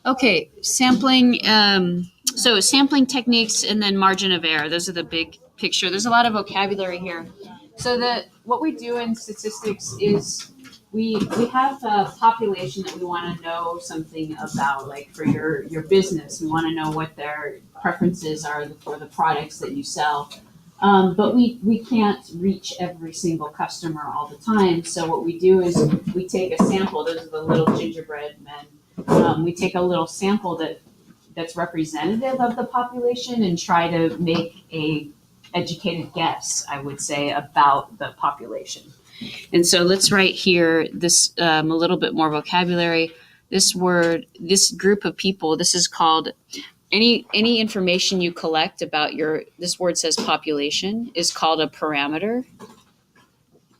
Okay, sampling. So sampling techniques and then margin of error. Those are the big picture. There's a lot of vocabulary here. So what we do in statistics is we have a population that we want to know something about. Like for your business, we want to know what their preferences are for the products that you sell. But we can't reach every single customer all the time. So what we do is we take a sample. Those are the little gingerbread men. We take a little sample that's representative of the population and try to make a educated guess, I would say, about the population. And so let's write here this a little bit more vocabulary. This word, this group of people, this is called any information you collect about this word says population is called a parameter.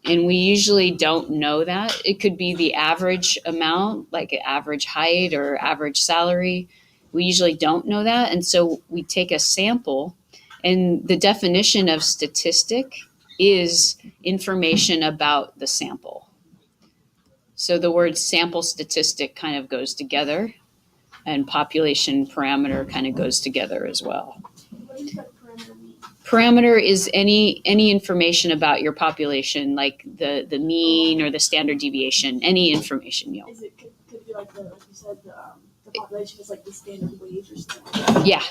And we usually don't know that. It could be the average amount, like average height or average salary. We usually don't know that. And so we take a sample, and the definition of statistic is information about the sample. So the word sample statistic kind of goes together, and population parameter kind of goes together as well. What does that parameter mean? Parameter is any information about your population, like the mean or the standard deviation, any information. Is it could it be like you said, the population is like the standard wage or something? Yeah.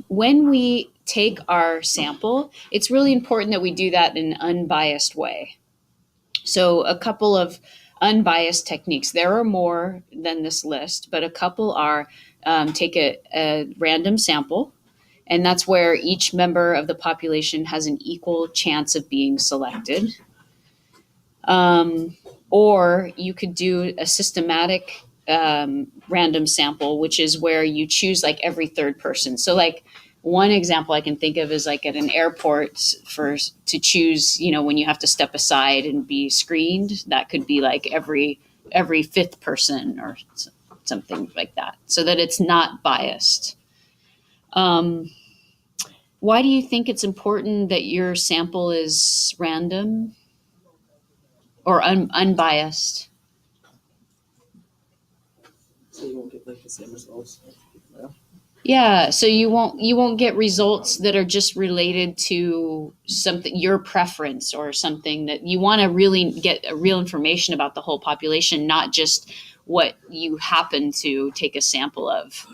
When we take our sample, it's really important that we do that in an unbiased way. So a couple of unbiased techniques. There are more than this list, but a couple are take a random sample, and that's where each member of the population has an equal chance of being selected. Or you could do a systematic random sample, which is where you choose like every third person. So like one example I can think of is like at an airport to choose, when you have to step aside and be screened, that could be like every fifth person or something like that, so that it's not biased. Why do you think it's important that your sample is random or unbiased? So you won't get like the same results. Yeah, so you won't get results that are just related to something, your preference, or something that you want to really get real information about the whole population, not just what you happen to take a sample of.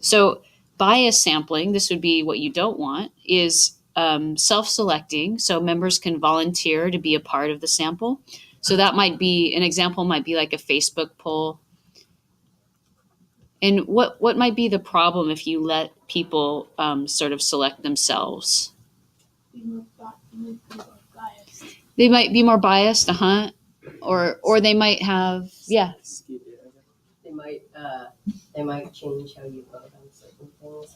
So bias sampling, this would be what you don't want, is self-selecting. So members can volunteer to be a part of the sample. So that might be, an example might be like a Facebook poll. And what might be the problem if you let people sort of select themselves? They might be more biased, or they might have, yeah. They might change how you vote on certain things.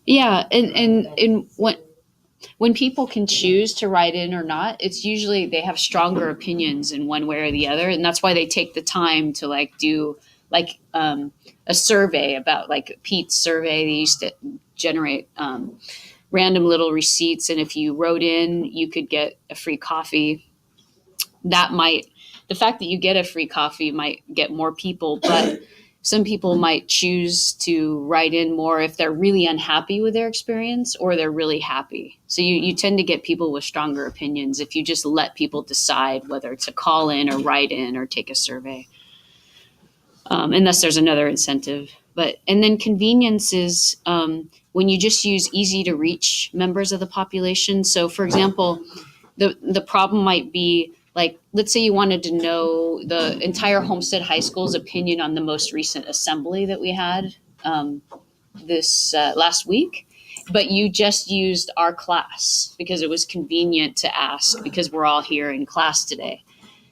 Yeah, and when people can choose to write in or not, it's usually they have stronger opinions in one way or the other, and that's why they take the time to like do like a survey about, like Pete's survey. They used to generate random little receipts, and if you wrote in, you could get a free coffee. The fact that you get a free coffee might get more people, but some people might choose to write in more if they're really unhappy with their experience or they're really happy. So you tend to get people with stronger opinions if you just let people decide whether to call in or write in or take a survey. Unless there's another incentive. And then convenience is when you just use easy to reach members of the population. So for example, the problem might be, like, let's say you wanted to know the entire Homestead High School's opinion on the most recent assembly that we had this last week, but you just used our class because it was convenient to ask because we're all here in class today.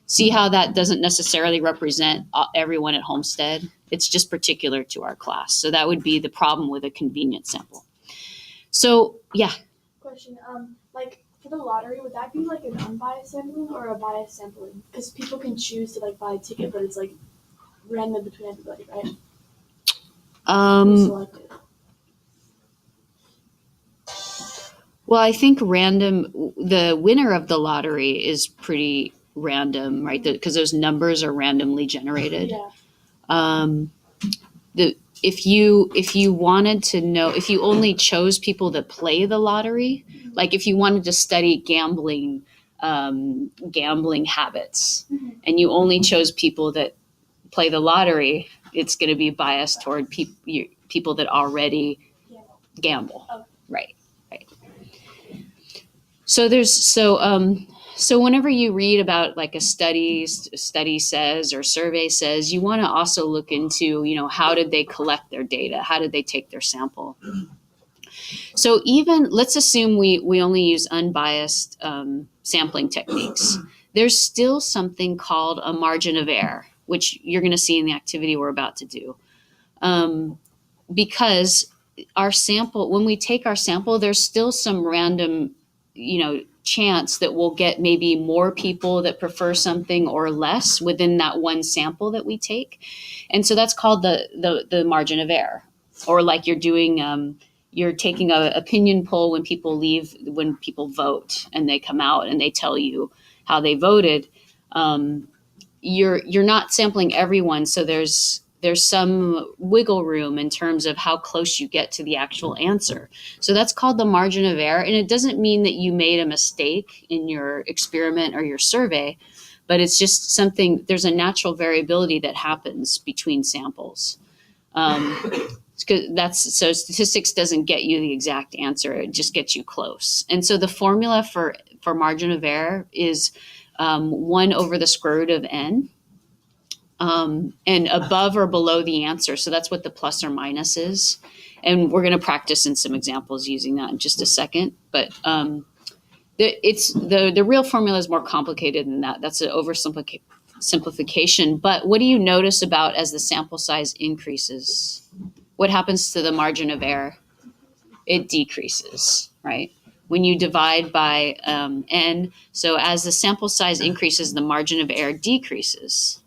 See how that doesn't necessarily represent everyone at Homestead? It's just particular to our class. So that would be the problem with a convenient sample. So, yeah. Question, like for the lottery, would that be like an unbiased sampling or a biased sampling? Because people can choose to like buy a ticket, but it's like random between everybody, right? Selected. Well, I think the winner of the lottery is pretty random, right? Because those numbers are randomly generated. Yeah. If you wanted to know, if you only chose people that play the lottery, like if you wanted to study gambling habits, and you only chose people that play the lottery, it's going to be biased toward people that already gamble. Oh. Right. So whenever you read about like a study says or survey says, you want to also look into, how did they collect their data? How did they take their sample? So even let's assume we only use unbiased sampling techniques. There's still something called a margin of error, which you're going to see in the activity we're about to do. Because our sample, when we take our sample, there's still some random, chance that we'll get maybe more people that prefer something or less within that one sample that we take. And so that's called the margin of error. Or like you're doing, you're taking an opinion poll when people vote and they come out and they tell you how they voted. You're not sampling everyone, so there's some wiggle room in terms of how close you get to the actual answer. So that's called the margin of error, and it doesn't mean that you made a mistake in your experiment or your survey, but it's just something. There's a natural variability that happens between samples. So statistics doesn't get you the exact answer; it just gets you close. And so the formula for margin of error is 1 over the square root of n, and above or below the answer. So that's what the plus or minus is. And we're going to practice in some examples using that in just a second. But the real formula is more complicated than that. That's an oversimplification. But what do you notice about as the sample size increases? What happens to the margin of error? It decreases, right? When you divide by n, so as the sample size increases, the margin of error decreases.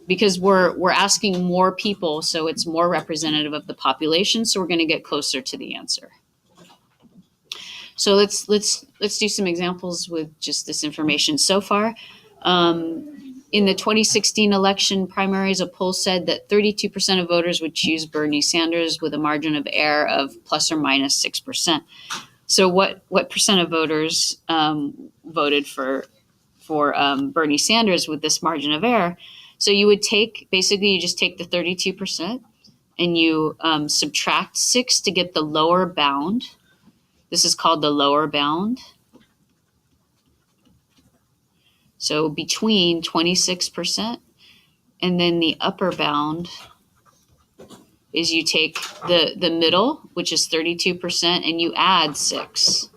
Because we're asking more people, so it's more representative of the population, so we're going to get closer to the answer. So let's do some examples with just this information so far. In the 2016 election primaries, a poll said that 32% of voters would choose Bernie Sanders with a margin of error of plus or minus 6%. So what percent of voters voted for Bernie Sanders with this margin of error? So you would you just take the 32% and you subtract 6 to get the lower bound. This is called the lower bound. So between 26%, and then the upper bound is you take the middle, which is 32%, and you add 6.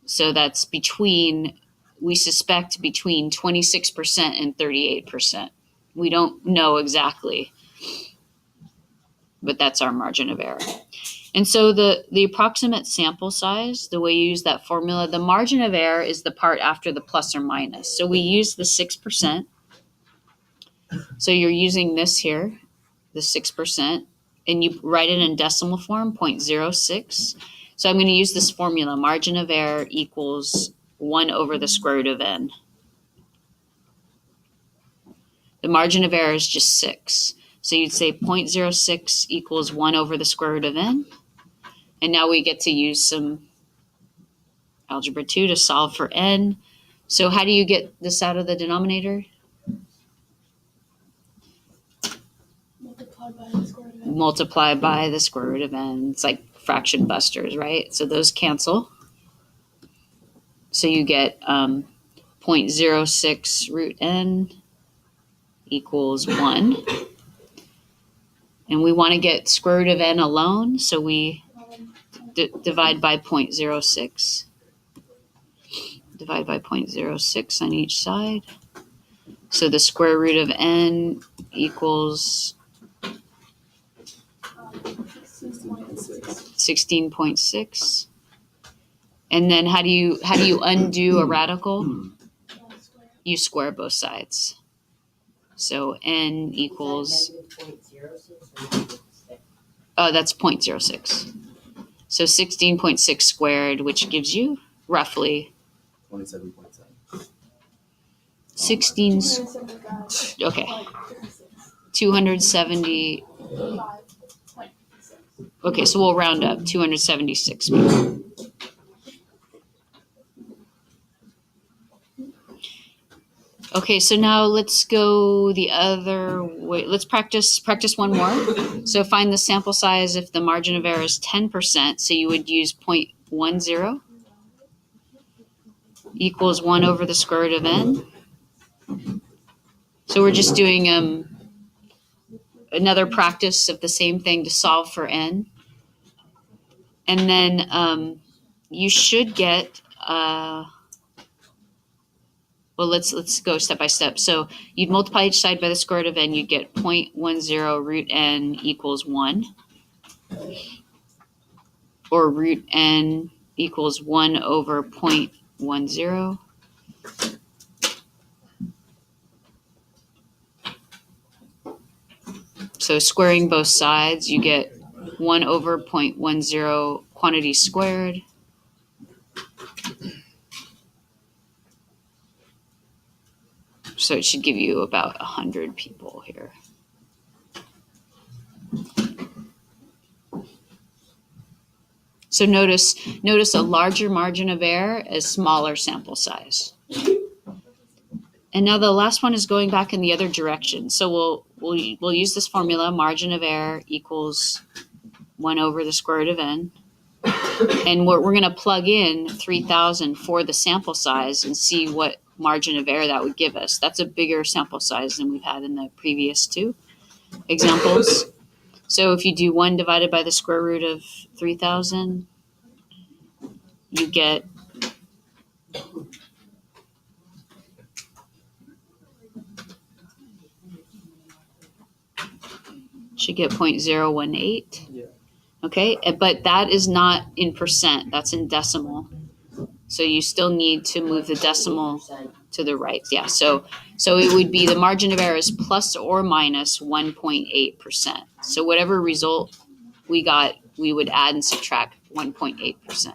So that's we suspect between 26% and 38%. We don't know exactly, but that's our margin of error. And so the approximate sample size, the way you use that formula, the margin of error is the part after the plus or minus. So we use the 6%. So you're using this here, the 6%, and you write it in decimal form, 0.06. So I'm going to use this formula, margin of error equals 1 over the square root of n. The margin of error is just 6. So you'd say 0.06 equals 1 over the square root of n. And now we get to use some algebra 2 to solve for n. So how do you get this out of the denominator? Multiply by the square root of n. It's like fraction busters, right? So those cancel. So you get 0.06 root n equals 1. And we want to get square root of n alone, so we divide by 0.06. Divide by 0.06 on each side. So the square root of n equals 16.6. And then how do you undo a radical? You square both sides. So n equals, that's 0.06. So 16.6 squared, which gives you roughly 27.7. 16, 275, okay, like 56. 270, 5, like 56. okay, so we'll round up, 276 people. Okay, so now let's go the other way. Let's practice one more. So find the sample size if the margin of error is 10%. So you would use 0.10 equals 1 over the square root of n. So we're just doing another practice of the same thing to solve for n. And then you should get well, let's go step by step. So you'd multiply each side by the square root of n. You'd get 0.10 root n equals 1. Or root n equals 1 over 0.10. So squaring both sides, you get 1 over 0.10 quantity squared. So it should give you about 100 people here. So notice a larger margin of error, a smaller sample size. And now the last one is going back in the other direction. So we'll use this formula, margin of error equals 1 over the square root of n. And we're going to plug in 3,000 for the sample size and see what margin of error that would give us. That's a bigger sample size than we've had in the previous two examples. So if you do 1 divided by the square root of 3,000, you get should get 0.018. Yeah. Okay, but that is not in percent, that's in decimal. So you still need to move the decimal to the right. Yeah, so it would be the margin of error is plus or minus 1.8%. So whatever result we got, we would add and subtract 1.8%.